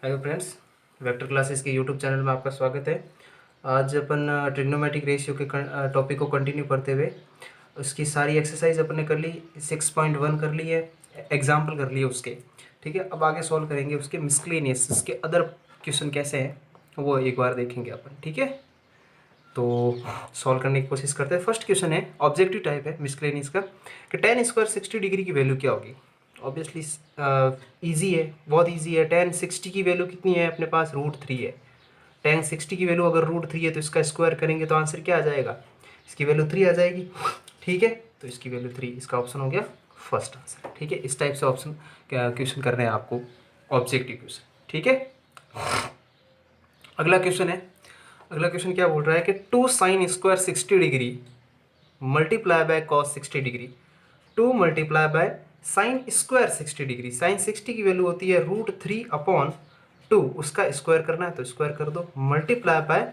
Hello friends, vector classes के YouTube channel में आपका स्वागत है। आज अपन ट्रिग्नोमेट्रिक रेशियो के टॉपिक को कंटिन्यू करते हुए उसकी सारी एक्सरसाइज अपन ने कर ली। 6.1 कर ली है, एग्जाम्पल कर लिए उसके। ठीक है, अब आगे सॉल्व करेंगे उसके मिसक्लेनियस, उसके अदर क्वेश्चन कैसे हैं वो एक बार देखेंगे अपन। ठीक है, तो सॉल्व करने की कोशिश करते हैं। फर्स्ट क्वेश्चन है, ऑब्जेक्टिव टाइप है मिसक्लेनियस का, कि tan स्क्वायर 60 डिग्री की वैल्यू क्या होगी। ऑब्वियसली इजी है, बहुत इजी है। tan 60 की वैल्यू कितनी है अपने पास, √3 है। tan 60 की वैल्यू अगर √3 है तो इसका स्क्वायर करेंगे तो आंसर क्या आ जाएगा, इसकी वैल्यू 3 आ जाएगी। ठीक है, तो इसकी वैल्यू 3, इसका ऑप्शन हो गया फर्स्ट आंसर। ठीक है, इस टाइप से ऑप्शन क्वेश्चन करने हैं आपको, ऑब्जेक्टिव क्वेश्चन। ठीक है, अगला क्वेश्चन है। अगला क्वेश्चन क्या बोल रहा है कि 2 sin square 60 degree multiply by cos 60 degree, 2 multiply by sine square 60 degree. Sine 60 की वैल्यू होती है √3/2, उसका स्क्वायर करना है तो स्क्वायर कर दो। मल्टीप्लाई बाय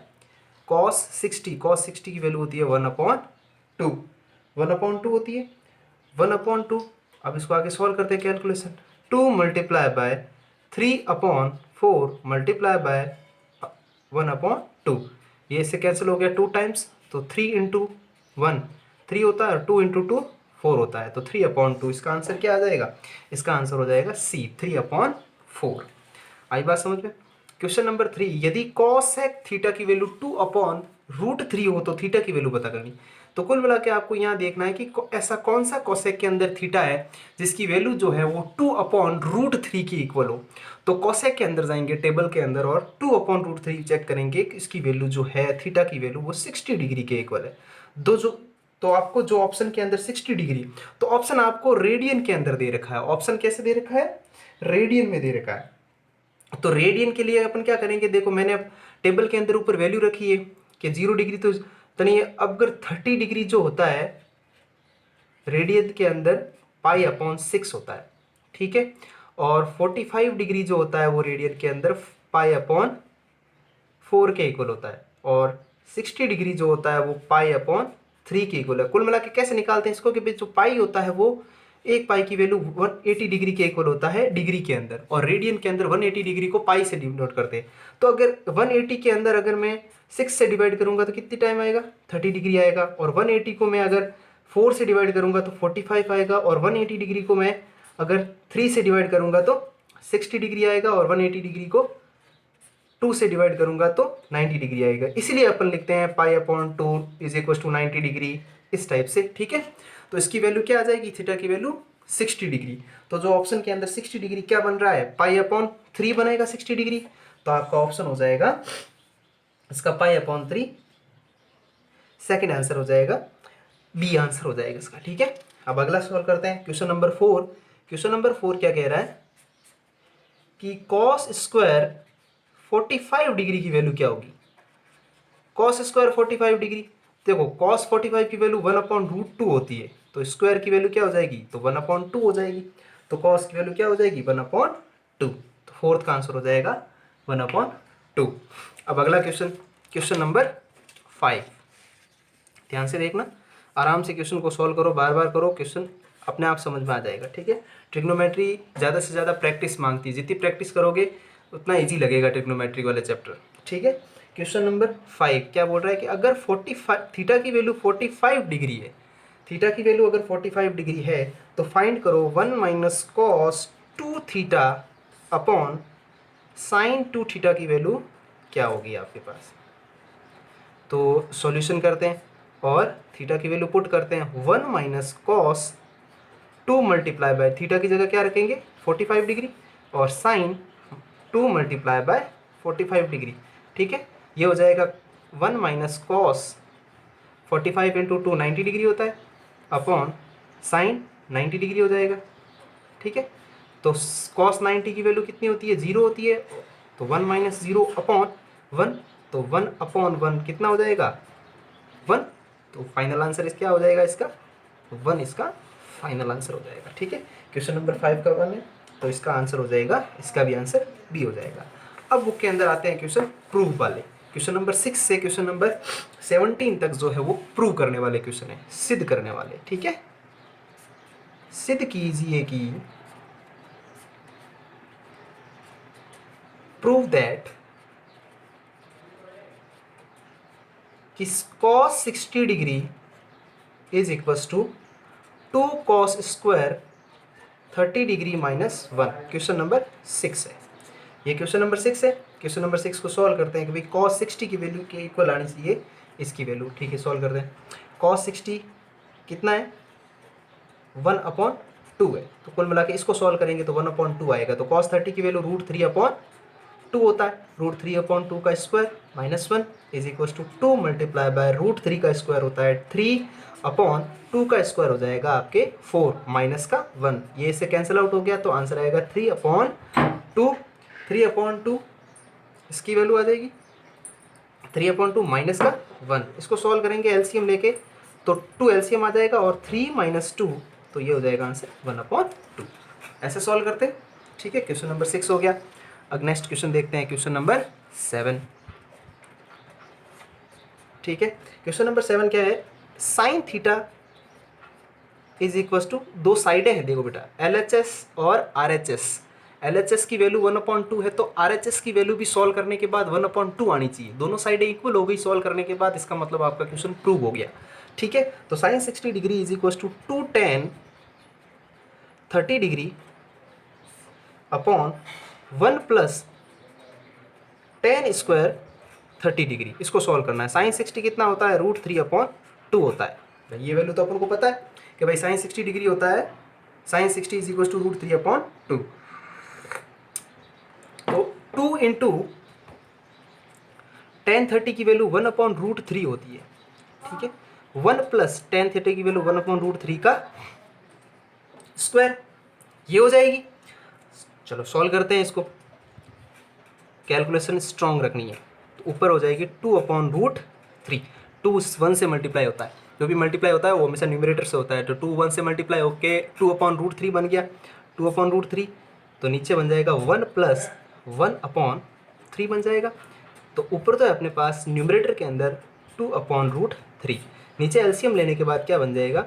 कॉस 60, कॉस 60 की वैल्यू होती है 1/2, 1/2 होती है 1/2। अब इसको आगे सॉल्व करते हैं calculation. 2 multiply bye 3/4 multiply by 1/2, ये इससे कैंसिल हो गया 2 टाइम्स, तो 3 × 1 3 होता है और 2 × 2 4 होता है, तो 3/2। इसका आंसर क्या आ जाएगा, इसका आंसर हो जाएगा सी, 3/4। आई बात समझ में। क्वेश्चन नंबर 3, यदि कॉसेक थीटा की वैल्यू 2/√3 हो तो थीटा की वैल्यू पता करनी। तो कुल मिला के आपको यहाँ देखना है कि ऐसा कौन सा कॉसेक के अंदर थीटा है जिसकी वैल्यू जो है वो 2/√3 की इक्वल हो। तो कॉसेक के अंदर जाएंगे टेबल के अंदर और 2/√3 चेक करेंगे कि इसकी वैल्यू जो है थीटा की वैल्यू वो 60 डिग्री के इक्वल है। दो जो तो आपको जो ऑप्शन के अंदर 60 डिग्री, तो ऑप्शन आपको रेडियन के अंदर दे रखा है। ऑप्शन कैसे दे रखा है, रेडियन में दे रखा है। तो रेडियन के लिए अपन क्या करेंगे, देखो मैंने अब टेबल के अंदर ऊपर वैल्यू रखी है कि 0 डिग्री तो नहीं है। अब अगर 30 डिग्री जो होता है रेडियन के अंदर π/6 होता है। ठीक है, और 45 डिग्री जो होता है वो रेडियन के अंदर π/4 के इक्वल होता है, और 60 डिग्री जो होता है वो π/3 के इक्वल है। कुल मिला के कैसे निकालते हैं इसको, कि जो पाई होता है वो एक पाई की वैल्यू 180 डिग्री के इक्वल होता है डिग्री के अंदर, और रेडियन के अंदर 180 डिग्री को पाई से डिनोट करते हैं। तो अगर 180 के अंदर अगर मैं 6 से डिवाइड करूंगा तो कितनी टाइम आएगा, 30 डिग्री आएगा। और 180 को मैं अगर 4 से डिवाइड करूंगा तो 45 आएगा। और 180 डिग्री को मैं अगर 3 से डिवाइड करूंगा तो 60 डिग्री आएगा। और 180 डिग्री को 2 से डिवाइड करूंगा तो 90 डिग्री आएगा। इसीलिए अपन लिखते हैं π/2 = 90 डिग्री, इस टाइप से। ठीक है, तो इसकी वैल्यू क्या आ जाएगी, थीटा की वैल्यू 60 डिग्री। तो जो ऑप्शन के अंदर 60 डिग्री क्या बन रहा है, π/3 बनेगा 60 डिग्री। तो आपका ऑप्शन हो जाएगा इसका π/3, सेकेंड आंसर हो जाएगा, बी आंसर हो जाएगा इसका। ठीक है, अब अगला सॉल्व करते हैं। Question number 4। क्वेश्चन नंबर 4 क्या कह रहा है कि कॉस स्क्वायर 45 डिग्री की वैल्यू क्या होगी। कॉस स्क्वायर 45 डिग्री, देखो कॉस 45 की वैल्यू 1/√2 होती है, तो स्क्वायर की वैल्यू क्या हो जाएगी, तो 1/2 हो जाएगी। तो कॉस की वैल्यू क्या हो जाएगी, 1/2। तो फोर्थ का आंसर हो जाएगा 1/2। अब अगला क्वेश्चन, क्वेश्चन नंबर 5। ध्यान से देखना, आराम से क्वेश्चन को सॉल्व करो, बार बार करो, क्वेश्चन अपने आप समझ में आ जाएगा। ठीक है, ट्रिग्नोमेट्री ज़्यादा से ज़्यादा प्रैक्टिस मांगती है, जितनी प्रैक्टिस करोगे उतना इजी लगेगा ट्रिग्नोमेट्री वाले चैप्टर। ठीक है, क्वेश्चन नंबर 5 क्या बोल रहा है कि अगर 45 थीटा की वैल्यू 45 डिग्री है, थीटा की वैल्यू अगर 45 डिग्री है तो फाइंड करो 1 - cos 2 theta upon sine 2 theta की वैल्यू क्या होगी आपके पास। तो सॉल्यूशन करते हैं और थीटा की वैल्यू पुट करते हैं। 1 - cos 2 मल्टीप्लाई बाय थीटा की जगह क्या रखेंगे 45 डिग्री, और साइन 2 मल्टीप्लाई बाय 45 डिग्री। ठीक है, ये हो जाएगा 1 - cos 45 × 2 90 डिग्री होता है, अपॉन साइन 90 डिग्री हो जाएगा। ठीक है, तो cos 90 की वैल्यू कितनी होती है, 0 होती है, तो 1 - 0 अपॉन 1, तो 1/1 कितना हो जाएगा 1। तो फाइनल आंसर इस क्या हो जाएगा इसका 1, इसका फाइनल आंसर हो जाएगा। ठीक है, क्वेश्चन नंबर 5 का 1 है, तो इसका आंसर हो जाएगा, इसका भी आंसर बी हो जाएगा। अब बुक के अंदर आते हैं क्वेश्चन प्रूव वाले। क्वेश्चन नंबर 6 से क्वेश्चन नंबर 17 तक जो है वो प्रूव करने वाले क्वेश्चन है, सिद्ध करने वाले। ठीक है, सिद्ध कीजिए कि प्रूव दैट कि cos 60 degree is equals to 2 cos square 30 degree minus 1। Question number 6 है ये, क्वेश्चन नंबर 6 है। क्वेश्चन नंबर 6 को सॉल्व करते हैं कि भाई cos 60 की वैल्यू के इक्वल आनी चाहिए इसकी वैल्यू। ठीक है, सॉल्व करते हैं। cos 60 कितना है, 1/2 है, तो कुल मिला के इसको सॉल्व करेंगे तो 1/2 आएगा। तो cos 30 की वैल्यू √3/2 होता है। √3/2 का square -1 is equal to 2 multiply by √3 का स्क्वायर होता है 3/2 का स्क्वायर हो जाएगा आपके 4 माइनस का 1, ये इससे कैंसिल आउट हो गया तो आंसर आएगा 3/2। 3/2 इसकी वैल्यू आ जाएगी 3/2 माइनस का 1। इसको सॉल्व करेंगे एलसीएम लेके तो 2 एलसीएम आ जाएगा और 3 - 2 तो ये हो जाएगा आंसर 1/2। ऐसे सॉल्व करते हैं। ठीक है, क्वेश्चन नंबर 6 हो गया। अब नेक्स्ट क्वेश्चन देखते हैं, क्वेश्चन नंबर 7। ठीक है, क्वेश्चन नंबर 7 क्या है, sine theta is equal to, दो साइडें हैं देखो बेटा, LHS और RHS। LHS की वैल्यू 1/2 है तो RHS की वैल्यू भी सॉल्व करने के बाद 1/2 आनी चाहिए। दोनों साइडें इक्वल हो गई सॉल्व करने के बाद, इसका मतलब आपका क्वेश्चन प्रूव हो गया। ठीक है, तो sine 60 degree is equal to 2 tan 30 degree upon 1 plus tan square 30 degree. इसको सॉल्व करना है। साइन 60 कितना होता है, √3/2 होता है। ये वैल्यू तो अपन को पता है कि भाई साइन 60 डिग्री होता है, साइन 60 इज इक्वल टू √3/2। तो 2 इंटू tan 30 की वैल्यू 1/√3 होती है। ठीक है, 1 प्लस tan 30 की वैल्यू 1/√3 का स्क्वायर, ये हो जाएगी। चलो सॉल्व करते हैं इसको, कैलकुलेशन स्ट्रॉन्ग रखनी है। तो ऊपर हो जाएगी 2/√3। 2 1 से मल्टीप्लाई होता है, जो भी मल्टीप्लाई होता है वो हमेशा न्यूमरेटर से होता है। तो 2 1 से मल्टीप्लाई होके 2/√3 बन गया। 2/√3 तो नीचे बन जाएगा 1 प्लस 1/3 बन जाएगा। तो ऊपर तो है अपने पास न्यूमरेटर के अंदर 2/√3, नीचे एलसीएम लेने के बाद क्या बन जाएगा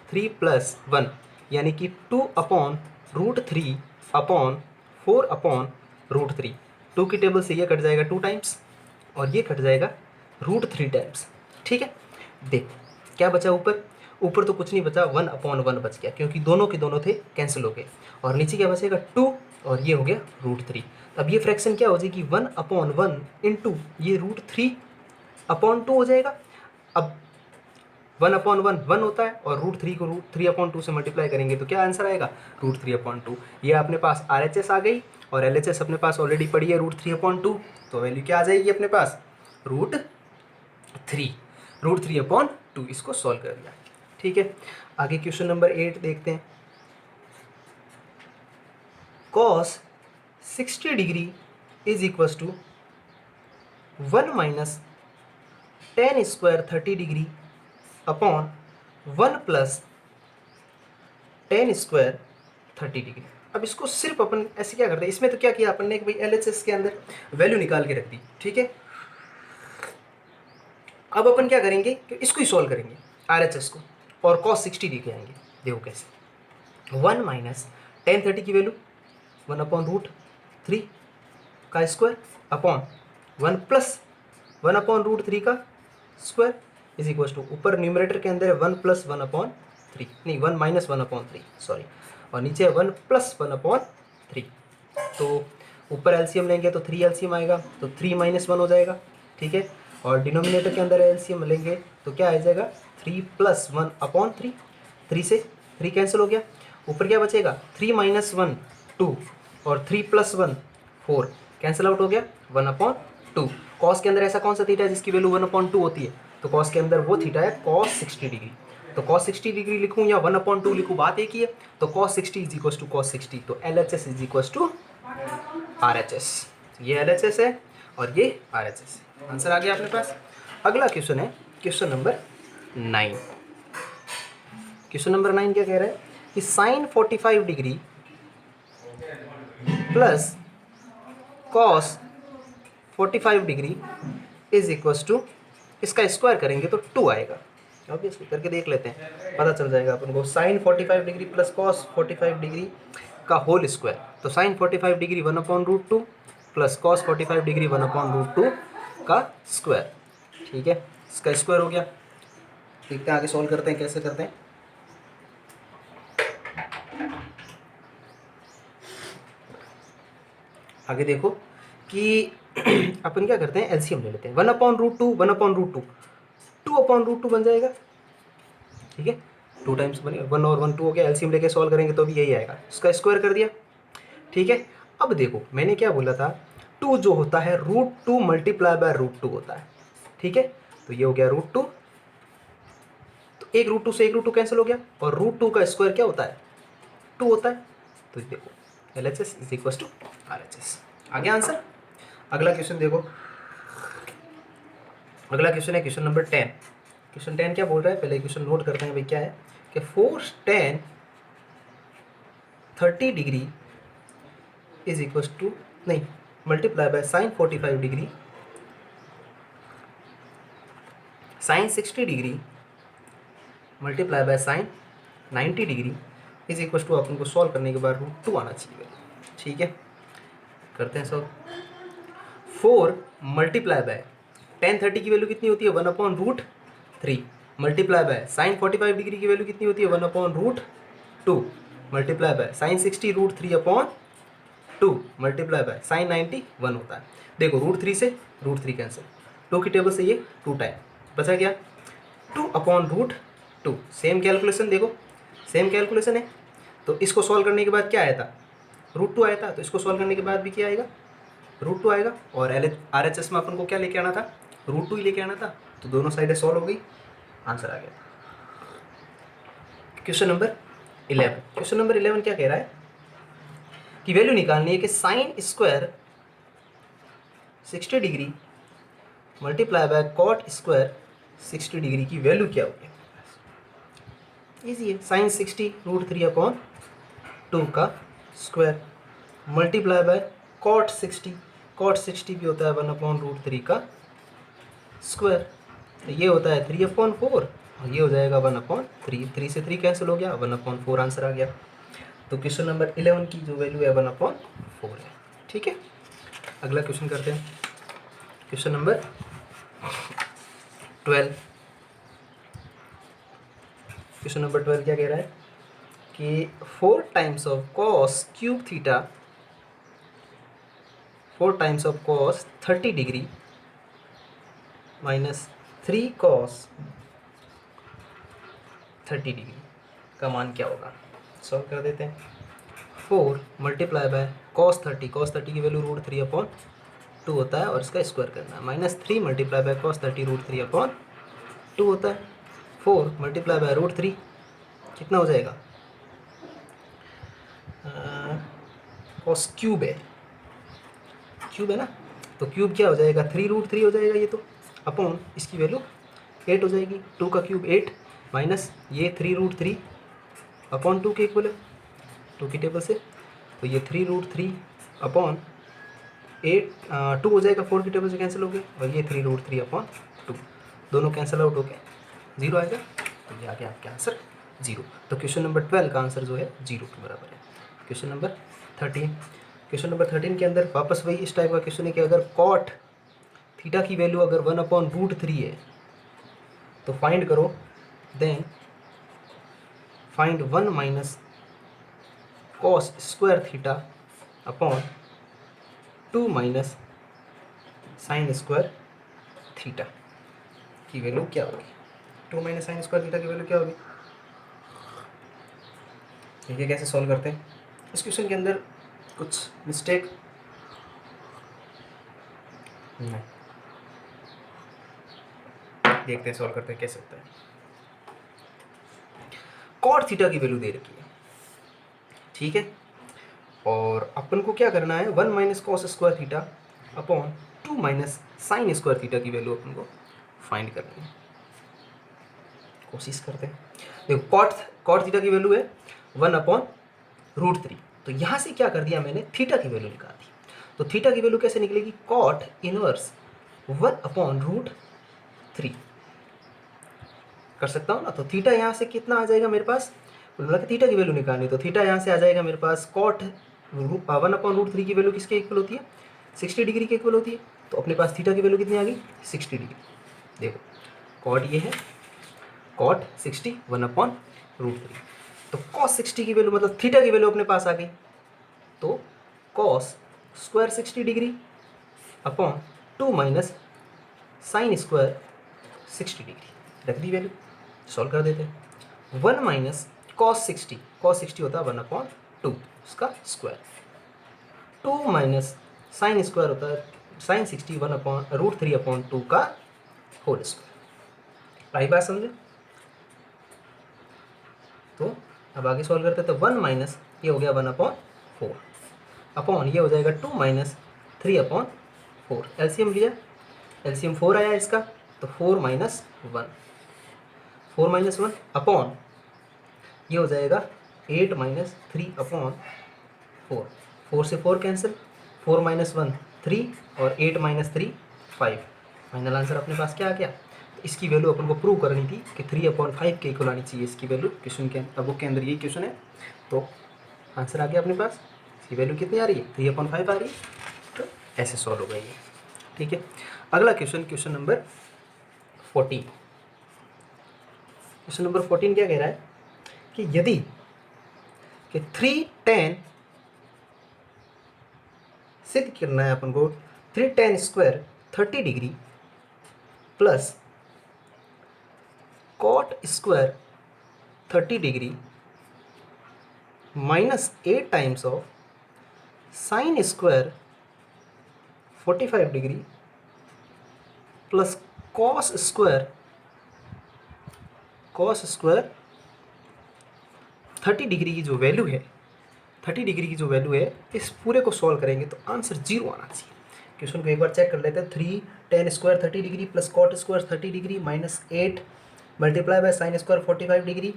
3 + 1 यानी कि 2/√3/4/√3। 2 की टेबल से ये कट जाएगा 2 टाइम्स और ये कट जाएगा √3 टाइम्स। ठीक है, देख क्या बचा ऊपर, ऊपर तो कुछ नहीं बचा, 1/1 बच गया क्योंकि दोनों के दोनों थे कैंसिल हो गए। और नीचे क्या बचेगा 2 और ये हो गया √3। अब ये फ्रैक्शन क्या हो जाएगी 1/1 इंटू ये √3/2 हो जाएगा। अब 1/1 1 होता है और √3 को √3/2 से मल्टीप्लाई करेंगे तो क्या आंसर आएगा √3/2। ये अपने पास RHS आ गई और LHS अपने पास ऑलरेडी पड़ी है √3/2, तो वैल्यू क्या आ जाएगी अपने पास √3/2। इसको सॉल्व कर दिया। ठीक है, आगे क्वेश्चन नंबर 8 देखते हैं। cos 60 degree is equal to 1 minus tan square 30 degree upon 1 plus tan square 30 degree. अब इसको सिर्फ अपन ऐसे क्या करते हैं, इसमें तो क्या किया अपन ने कि भाई LHS के अंदर वैल्यू निकाल के रख दी। ठीक है, अब अपन क्या करेंगे कि इसको ही सॉल्व करेंगे RHS को और cos 60 लेके आएंगे। देखो कैसे, 1 माइनस tan 30 की वैल्यू 1/√3 का स्क्वायर अपॉन 1 प्लस 1/√3 का स्क्वायर इज इक्वल टू, ऊपर न्यूमरेटर के अंदर है 1 + 1/3 नहीं 1 - 1/3 सॉरी, और नीचे 1 + 1/3। तो ऊपर एलसीएम लेंगे तो 3 एलसीएम आएगा तो 3 - 1 हो जाएगा। ठीक है, और डिनोमिनेटर के अंदर एलसीएम लेंगे तो क्या आ जाएगा 3 + 1/3। 3 से 3 कैंसिल हो गया, ऊपर क्या बचेगा 3 - 1 2 और 3 + 1 4 कैंसिल आउट हो गया 1/2। कॉस के अंदर ऐसा कौन सा थीटा है जिसकी वैल्यू 1/2 होती है, तो कॉस के अंदर वो थीटा है cos 60 डिग्री। तो cos 60 डिग्री लिखूँ या 1/2 लिखूँ बात एक ही है। तो cos 60 is equal to cos 60, तो LHS is equal to RHS। ये LHS है और ये RHS है। आंसर आ गया अपने पास। अगला क्वेश्चन है क्वेश्चन नंबर 9। क्वेश्चन नंबर 9 क्या कह रहा है कि sine 45 degree plus cos 45 degree is equal to, इसका स्क्वायर करेंगे तो 2 आएगा। ऑब्वियसली करके देख लेते हैं, पता चल जाएगा अपन को। Sine 45 degree plus cos 45 degree का होल स्क्वायर, तो sine 45 degree 1/√2 plus cos 45 degree 1/√2 का स्क्वायर। ठीक है, इसका स्क्वायर हो गया। देखते हैं आगे सॉल्व करते हैं कैसे करते हैं। आगे देखो कि अपन क्या करते हैं, एलसीएम ले लेते हैं। 1/√2 1/√2 2/√2 बन जाएगा। ठीक है, 2 टाइम्स बनेगा, 1 और 1 2 हो गया। एलसीएम लेके सॉल्व करेंगे तो भी यही आएगा, इसका स्क्वायर कर दिया। ठीक है, अब देखो मैंने क्या बोला था, 2 जो होता है √2 मल्टीप्लाई बाय √2 होता है। ठीक है, तो ये हो गया √2, तो एक √2 से एक √2 कैंसिल हो गया, और √2 का स्क्वायर क्या होता है, 2 होता है। तो देखो LHS is equal to RHS। आगे आंसर। अगला क्वेश्चन देखो, अगला क्वेश्चन है क्वेश्चन नंबर 10। क्वेश्चन 10 क्या बोल रहा है, पहले क्वेश्चन नोट करते हैं भाई। क्या है कि 4 tan 30 degree is equal to, नहीं, multiply by sine 45 degree sine 60 degree multiply by sine 90 degree is equal to, अपन को सॉल्व करने के बाद √2 आना चाहिए। ठीक है, करते हैं सॉल्व। 4 मल्टीप्लाई बाय tan 30 की वैल्यू कितनी होती है, 1/√3 मल्टीप्लाई बाय साइन 45 डिग्री की वैल्यू कितनी होती है, 1/√2 multiply by sign 60 √3/2 multiply by sine 90 1 होता है। देखो √3 से √3 कैंसिल, 2 की टेबल से ये 2 टाइम बचा गया, 2/√2। सेम कैलकुलेशन, देखो सेम कैलकुलेशन है। तो इसको सॉल्व करने के बाद क्या आया था, √2 आया था, तो इसको सॉल्व करने के बाद भी क्या आएगा, √2 आएगा। और RHS में अपन को क्या लेके आना था, √2 ही लेके आना था। तो दोनों साइडें सॉल्व हो गई, आंसर आ गया। Question number 11। क्वेश्चन नंबर 11 क्या कह रहा है कि वैल्यू निकालनी है कि sine square 60 degree multiply by cot square 60 degree की वैल्यू क्या होगी। इजी है, साइन 60 √3/2 का स्क्वायर मल्टीप्लाई बाय कॉट 60 भी होता है 1/√3 का स्क्वायर। तो ये होता है 3/4 और ये हो जाएगा 1/3। 3 से 3 कैंसिल हो गया, 1/4 आंसर आ गया। तो क्वेश्चन नंबर 11 की जो वैल्यू है 1/4 है। ठीक है, अगला क्वेश्चन करते हैं। Question number 12। क्वेश्चन नंबर 12 क्या कह रहा है कि 4 times of cos cube theta 4 times of cos 30 degree minus 3 cos 30 degree का मान क्या होगा। सॉल्व कर देते हैं। 4 मल्टीप्लाई बाय कॉस 30 की वैल्यू √3/2 होता है और इसका स्क्वायर करना है, माइनस 3 मल्टीप्लाई बाय कॉस 30 √3/2 होता है। 4 मल्टीप्लाई बाय √3 कितना हो जाएगा, कॉस क्यूब है, क्यूब है ना, तो क्यूब क्या हो जाएगा, 3√3 हो जाएगा ये तो, अपॉन इसकी वैल्यू 8 हो जाएगी। 2 का क्यूब 8 माइनस ये 3√3 अपॉन 2 के इक्वल है 2 की टेबल से, तो ये 3√3 अपॉन 8 2 हो जाएगा, 4 की टेबल से कैंसिल हो गया, और ये 3√3/2 दोनों कैंसिल आउट हो गए, 0 आएगा। तो ये आ गया आपका आंसर 0। तो क्वेश्चन नंबर 12 का आंसर जो है 0 के बराबर है। Question number 13। क्वेश्चन नंबर 13 के अंदर वापस वही इस टाइप का क्वेश्चन है कि अगर कॉट थीटा की वैल्यू अगर 1/√3 है तो फाइंड करो, then find 1 minus cos square theta upon 2 minus sine square theta की वैल्यू क्या होगी। 2 माइनस साइन स्क्वायर थीटा की वैल्यू क्या होगी। देखिए कैसे सॉल्व करते हैं। इस क्वेश्चन के अंदर कुछ मिस्टेक नहीं, देखते हैं सॉल्व करते हैं कैसे होता है। कॉट थीटा की वैल्यू दे रखी है, ठीक है, और अपन को क्या करना है, 1 minus cos square theta upon 2 minus sine square theta की वैल्यू अपन को फाइंड करनी है। कोशिश करते हैं। देखो कॉट थीटा की वैल्यू है 1/√3, तो यहाँ से क्या कर दिया मैंने, थीटा की वैल्यू निकाल दी। तो थीटा की वैल्यू कैसे निकलेगी, कॉट इनवर्स 1/√3 कर सकता हूँ ना। तो थीटा यहाँ से कितना आ जाएगा मेरे पास, मतलब थीटा की वैल्यू निकालनी, तो थीटा यहाँ से आ जाएगा मेरे पास कॉट 1/√3 की वैल्यू किसके इक्वल होती है, 60 डिग्री के इक्वल होती है, तो अपने पास थीटा की वैल्यू कितनी आ गई 60 डिग्री। देखो कॉट ये है, कॉट 60 1/√3, तो कॉस 60 की वैल्यू मतलब थीटा की वैल्यू अपने पास आ गई, तो cos square 60 degree upon 2 minus sine square 60 degree, रख दी वैल्यू, सॉल्व कर देते हैं। 1 माइनस कॉस 60 होता है 1/2 उसका स्क्वायर, 2 माइनस साइन स्क्वायर होता है साइन 60 1/√3/2 का होल स्क्वायर। आई बात समझे? तो अब आगे सॉल्व करते हैं, तो 1 माइनस ये हो गया 1/4 अपॉन ये हो जाएगा 2 माइनस 3/4, एलसीएम लिया, एलसीएम 4 आया इसका, तो 4 माइनस 1 अपॉन ये हो जाएगा 8 माइनस 3/4, 4 से 4 कैंसिल, 4 माइनस 1 3 और 8 माइनस 3 5, फाइनल आंसर अपने पास क्या आ गया। तो इसकी वैल्यू अपन को प्रूव करनी थी कि 3/5 के इक्वल आनी चाहिए इसकी वैल्यू, क्वेश्चन के अब बुक के अंदर यही क्वेश्चन है, तो आंसर आ गया अपने पास। इसकी वैल्यू कितनी आ रही है 3/5 आ रही है, तो ऐसे सॉल्व हो गई है। ठीक है, अगला क्वेश्चन नंबर 14। क्वेश्चन नंबर 14 क्या कह रहा है कि यदि कि 3 tan सिद्ध करना है अपन को, 3 tan square 30 degree plus cot square 30 degree minus 8 times of sine square 45 degree plus cos square 30 degree की जो वैल्यू है 30 डिग्री की जो वैल्यू है, इस पूरे को सॉल्व करेंगे तो आंसर 0 आना चाहिए। क्वेश्चन को एक बार चेक कर लेते हैं। 3 tan square 30 degree plus cot square 30 degree minus 8 multiply by sine square 45 degree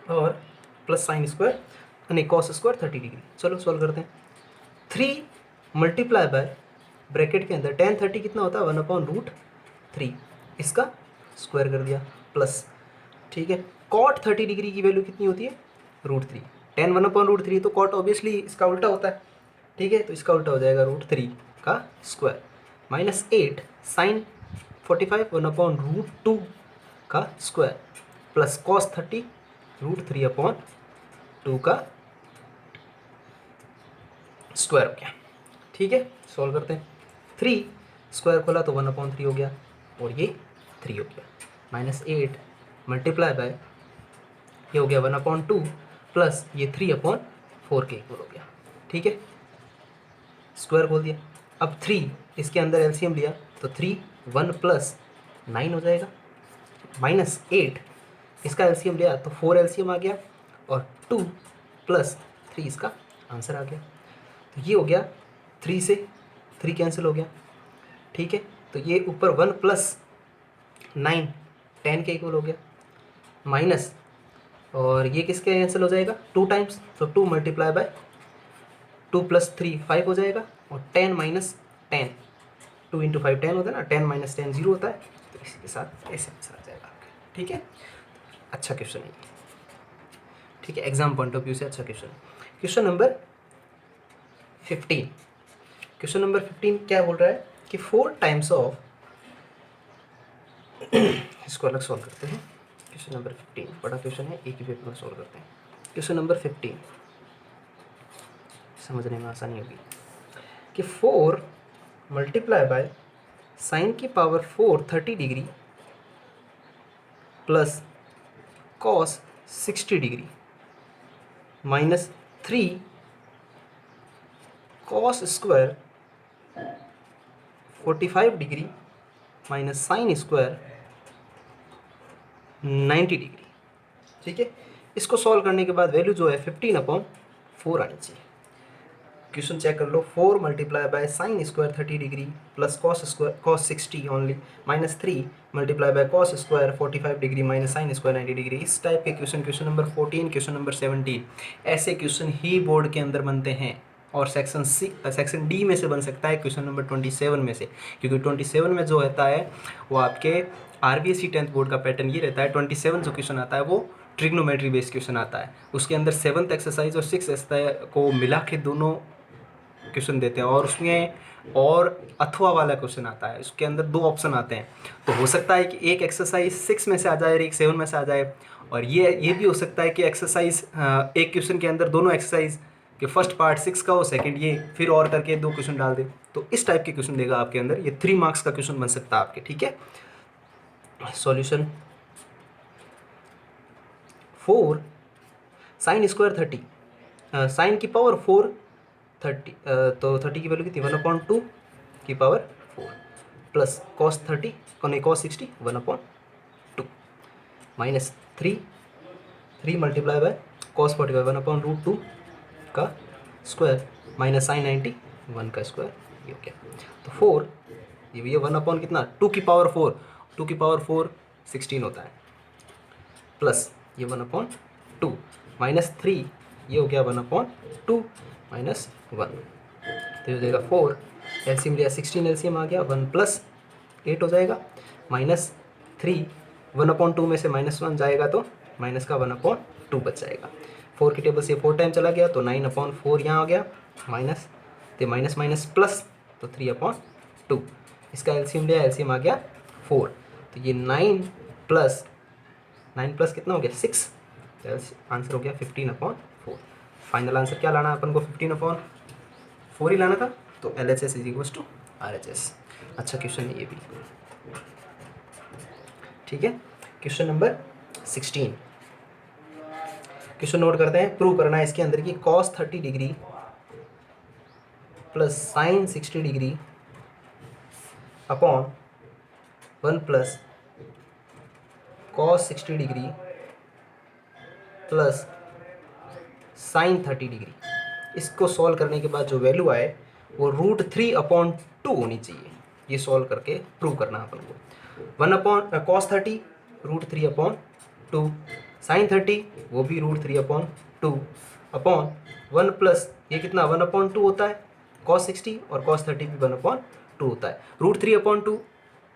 और प्लस साइन स्क्वायर यानी कॉस स्क्वायर 30 डिग्री। चलो सॉल्व करते हैं। 3 मल्टीप्लाई बाय ब्रैकेट के अंदर tan 30 कितना होता है 1/√3, इसका स्क्वायर कर दिया प्लस, ठीक है, कॉट 30 डिग्री की वैल्यू कितनी होती है √3, tan 1/√3 तो कॉट ऑब्वियसली इसका उल्टा होता है, ठीक है, तो इसका उल्टा हो जाएगा √3 का स्क्वायर माइनस 8 साइन 45 1/√2 का स्क्वायर प्लस कॉस 30 √3/2 का स्क्वायर हो गया। ठीक है, सॉल्व करते हैं। 3 स्क्वायर खोला तो 1/3 हो गया और ये 3 हो गया, माइनस 8 मल्टीप्लाई बाय ये हो गया 1/2 प्लस ये 3/4 के इक्वल हो गया। ठीक है, स्क्वायर खोल दिया। अब 3 इसके अंदर एलसीएम लिया तो 3 1 प्लस 9 हो जाएगा, माइनस 8 इसका एलसीएम लिया तो 4 एलसीएम आ गया और 2 प्लस 3 इसका आंसर आ गया। तो ये हो गया 3 से 3 कैंसिल हो गया। ठीक है, तो ये ऊपर 1 प्लस 9 10 के इक्वल हो गया, माइनस और ये किसके कैंसिल हो जाएगा 2 टाइम्स, तो 2 मल्टीप्लाई बाय 2 प्लस 3 5 हो जाएगा और 10 माइनस 10 2 इंटू 5 10 होता है ना, 10 माइनस 10 0 होता है, तो इसी के साथ ऐसे आंसर आ जाएगा। ठीक है, अच्छा क्वेश्चन है, ठीक है, एग्जाम पॉइंट ऑफ व्यू से अच्छा क्वेश्चन है। क्वेश्चन नंबर 15, क्वेश्चन नंबर 15 क्या बोल रहा है कि 4 टाइम्स ऑफ इसको अलग सॉल्व करते हैं। क्वेश्चन नंबर 15 बड़ा क्वेश्चन है, एक ही पेपर में सॉल्व करते हैं। क्वेश्चन नंबर 15 समझने में आसानी होगी कि 4 मल्टीप्लाई बाय साइन की power 4 30 degree plus cos 60 degree minus 3 cos square 45 degree minus sine square 90 degree. ठीक है, इसको सॉल्व करने के बाद वैल्यू जो है 15/4 आनी चाहिए। क्वेश्चन चेक कर लो। 4 multiply by sine square 30 degree plus cos 60 only minus 3 multiply by cos square 45 degree minus sine square 90 degree. इस टाइप के क्वेश्चन नंबर 14, क्वेश्चन नंबर 17 ऐसे क्वेश्चन ही बोर्ड के अंदर बनते हैं और सेक्शन डी में से बन सकता है क्वेश्चन नंबर 27 में से, क्योंकि 27 में जो रहता है वो आपके आरबीएससी 10th बोर्ड का पैटर्न ये रहता है। 27 जो क्वेश्चन आता है वो ट्रिग्नोमेट्री बेस्ड क्वेश्चन आता है, उसके अंदर 7th एक्सरसाइज और 6th एक्सरसाइज को मिला के दोनों क्वेश्चन देते हैं और उसमें और अथवा वाला क्वेश्चन आता है, उसके अंदर 2 ऑप्शन आते हैं। तो हो सकता है कि एक एक्सरसाइज 6 में से आ जाए और एक 7 में से आ जाए, और ये भी हो सकता है कि एक्सरसाइज एक क्वेश्चन के अंदर दोनों एक्सरसाइज कि फर्स्ट पार्ट 6 का हो, सेकंड ये, फिर और करके 2 क्वेश्चन डाल दे। तो इस टाइप के क्वेश्चन देगा आपके अंदर, ये 3 मार्क्स का क्वेश्चन बन सकता है आपके। ठीक है, सॉल्यूशन 4 साइन स्क्वायर 30, साइन की पावर 4 30, तो 30 की वैल्यू कितनी 1/2 की power 4 plus cos 30 cos 60 1/2 minus 3 multiply by cos 45 1/√2 का स्क्वायर माइनस साइन 90 1 का स्क्वायर, ये हो गया। तो 4 ये 1 कितना 2 की पावर 4, 2 की पावर 4 16 होता है, प्लस ये 1/2 माइनस 3 ये हो गया 1/2 माइनस 1, तो ये हो जाएगा 4 एलसीएम लिया 16 एलसीएम आ गया 1 प्लस 8 हो जाएगा माइनस 3 1/2 में से -1 जाएगा तो माइनस का 1/2 बच जाएगा। 4 की टेबल से 4 टाइम चला गया तो 9/4 यहाँ आ गया माइनस, तो माइनस माइनस प्लस तो 3/2, इसका एलसीएम लिया एलसीएम आ गया 4, तो ये 9 प्लस कितना हो गया 6, आंसर हो गया 15/4। फाइनल आंसर क्या लाना अपन को 15/4 ही लाना था, तो LHS is equals to RHS। अच्छा क्वेश्चन है ये भी। ठीक है, क्वेश्चन नंबर 16, क्वेश्चन नोट करते हैं। प्रूव करना है इसके अंदर की cos 30 degree plus sign 60 degree upon 1 plus cos 60 degree plus sign 30 degree. इसको सॉल्व करने के बाद जो वैल्यू आए वो √3/2 होनी चाहिए। ये सॉल्व करके प्रूव करना अपन को। 1/cos 30 √3/2, साइन 30 वो भी √3/2 अपॉन 1 प्लस ये कितना 1/2 होता है, cos 60 और cos 30 भी 1/2 होता है। √3/2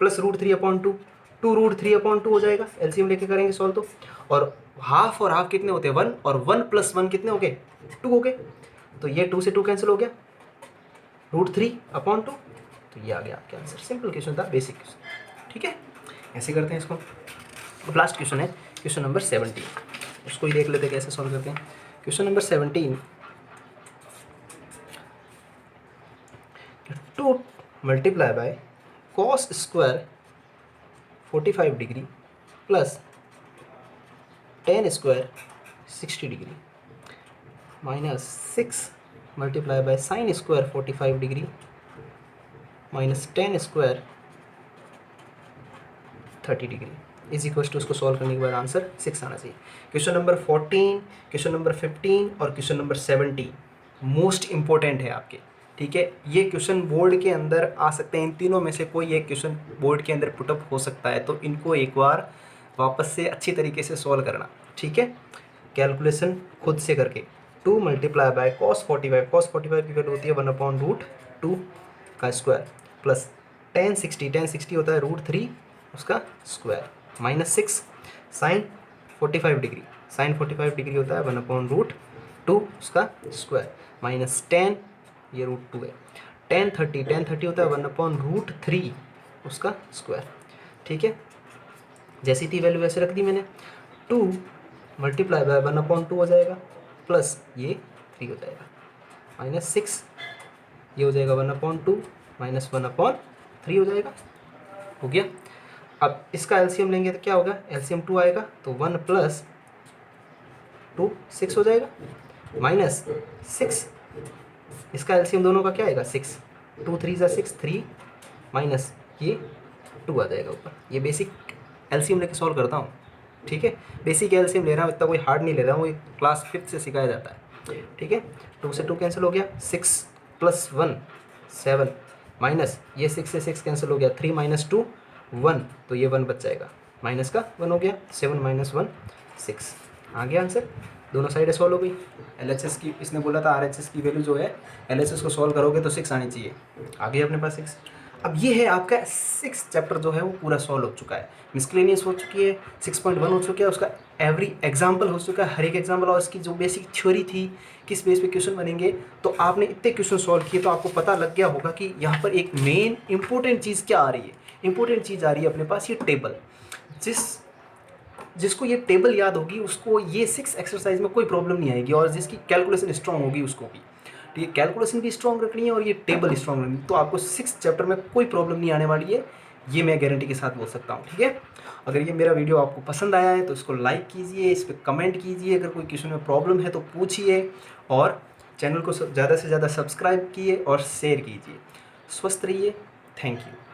प्लस √3/2 2√3/2 हो जाएगा, एलसीएम लेके करेंगे सॉल्व तो। और हाफ और हाफ कितने होते हैं 1, और 1 प्लस 1 कितने हो गए 2 हो गए, तो ये 2 से 2 कैंसिल हो गया √3/2, तो ये आ गया आपके आंसर। सिंपल क्वेश्चन था, बेसिक क्वेश्चन। ठीक है, ऐसे करते हैं इसको। अब लास्ट क्वेश्चन है क्वेश्चन नंबर 17, उसको ही देख लेते हैं कैसे सॉल्व करते हैं। Question number 17, 2 multiply by cos square 45 degree plus tan square 60 degree minus 6 multiply by sine square 45 degree minus tan square 30 degree is equal to, उसको सॉल्व करने के बाद आंसर 6 आना चाहिए। क्वेश्चन नंबर 14, क्वेश्चन नंबर 15 और question number 17 most important है आपके। ठीक है, ये क्वेश्चन बोर्ड के अंदर आ सकते हैं, इन तीनों में से कोई एक क्वेश्चन बोर्ड के अंदर पुटअप हो सकता है, तो इनको एक बार वापस से अच्छी तरीके से सॉल्व करना। ठीक है, कैलकुलेशन खुद से करके। 2 मल्टीप्लाई बाय cos 45 की वैल्यू होती है 1/√2 का स्क्वायर प्लस tan 60 होता है √3 उसका स्क्वायर माइनस 6 साइन 45 डिग्री होता है 1/√2 उसका स्क्वायर माइनस 10 ये √2 है, tan 30 होता है 1/√3 उसका स्क्वायर। ठीक है, जैसी थी वैल्यू वैसे रख दी मैंने। 2 मल्टीप्लाई बाय 1/2 हो जाएगा प्लस ये 3 हो जाएगा माइनस 6 ये हो जाएगा 1/2 माइनस 1/3 हो जाएगा, हो गया। अब इसका एलसीएम लेंगे तो क्या होगा, एलसीएम 2 आएगा तो 1 प्लस 2 6 हो जाएगा माइनस 6, इसका एलसीएम दोनों का क्या आएगा 6, 2 3 ज़ा 6 3 माइनस ये 2 आ जाएगा ऊपर। ये बेसिक एलसीएम लेके सॉल्व करता हूँ। ठीक है, बेसिक एलसीएम ले रहा हूँ, इतना कोई हार्ड नहीं ले रहा हूँ, ये क्लास 5th से सिखाया जाता है। ठीक है, 2 से 2 कैंसिल हो गया, 6 प्लस 1 7 माइनस ये 6 से 6 कैंसिल हो गया, 3 माइनस 2 1, तो ये 1 बच जाएगा, माइनस का 1 हो गया, 7 माइनस 1 6 आ गया आंसर। दोनों साइडें सॉल्व हो गई। LHS की इसने बोला था RHS की वैल्यू जो है LHS को सॉल्व करोगे तो 6 आनी चाहिए, आ गई अपने पास 6। अब ये है आपका 6 चैप्टर जो है वो पूरा सॉल्व हो चुका है। मिसक्लेनियस हो चुकी है, 6.1 हो चुका है, उसका एवरी एग्जाम्पल हो चुका है, हर एक एग्जाम्पल, और इसकी जो बेसिक थ्योरी थी किस बेस पे क्वेश्चन बनेंगे। तो आपने इतने क्वेश्चन सॉल्व किए तो आपको पता लग गया होगा कि यहाँ पर एक मेन इंपॉर्टेंट चीज़ क्या आ रही है। इंपॉर्टेंट चीज़ आ रही है अपने पास ये टेबल। जिसको ये टेबल याद होगी उसको ये 6 एक्सरसाइज में कोई प्रॉब्लम नहीं आएगी, और जिसकी कैलकुलेशन स्ट्रांग होगी उसको भी। तो ये कैलकुलेशन भी स्ट्रांग रखनी है और ये टेबल स्ट्रांग रखनी है, तो आपको 6 चैप्टर में कोई प्रॉब्लम नहीं आने वाली है, ये मैं गारंटी के साथ बोल सकता हूँ। ठीक है, अगर ये मेरा वीडियो आपको पसंद आया है तो इसको लाइक कीजिए, इस पर कमेंट कीजिए, अगर कोई क्वेश्चन में प्रॉब्लम है तो पूछिए, और चैनल को ज़्यादा से ज़्यादा सब्सक्राइब कीजिए और शेयर कीजिए। स्वस्थ रहिए। Thank you.